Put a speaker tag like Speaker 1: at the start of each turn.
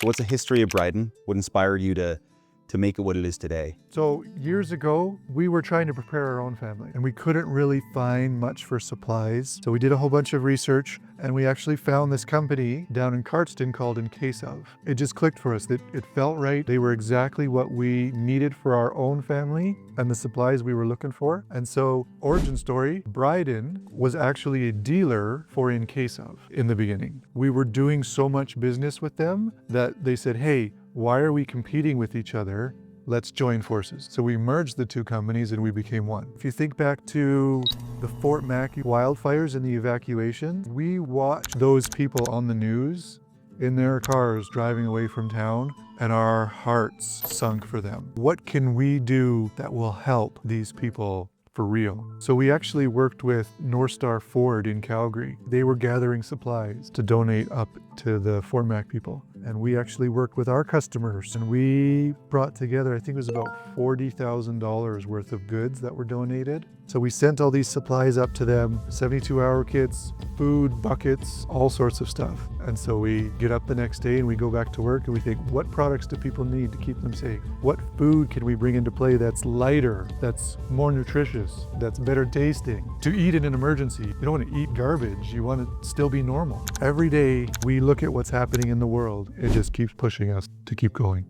Speaker 1: So what's the history of Briden? What inspired you to make it what it is today?
Speaker 2: So years ago, we were trying to prepare our own family and we couldn't really find much for supplies. So we did a whole bunch of research and we actually found this company down in Cardston called In Case Of. It just clicked for us. It felt right. They were exactly what we needed for our own family and the supplies we were looking for. And so, origin story, Briden was actually a dealer for In Case Of in the beginning. We were doing so much business with them that they said, hey, why are we competing with each other? Let's join forces. So we merged the two companies and we became one. If you think back to the Fort McMurray wildfires and the evacuation, we watched those people on the news in their cars driving away from town, and our hearts sunk for them. What can we do that will help these people for real? So we actually worked with Northstar Ford in Calgary. They were gathering supplies to donate up to the Fort McMurray people. And we actually worked with our customers and we brought together, I think it was about $40,000 worth of goods that were donated. So we sent all these supplies up to them, 72-hour kits, food, buckets, all sorts of stuff. And so we get up the next day and we go back to work and we think, what products do people need to keep them safe? What food can we bring into play that's lighter, that's more nutritious, that's better tasting? To eat in an emergency, you don't want to eat garbage, you want to still be normal. Every day we look at what's happening in the world, it just keeps pushing us to keep going.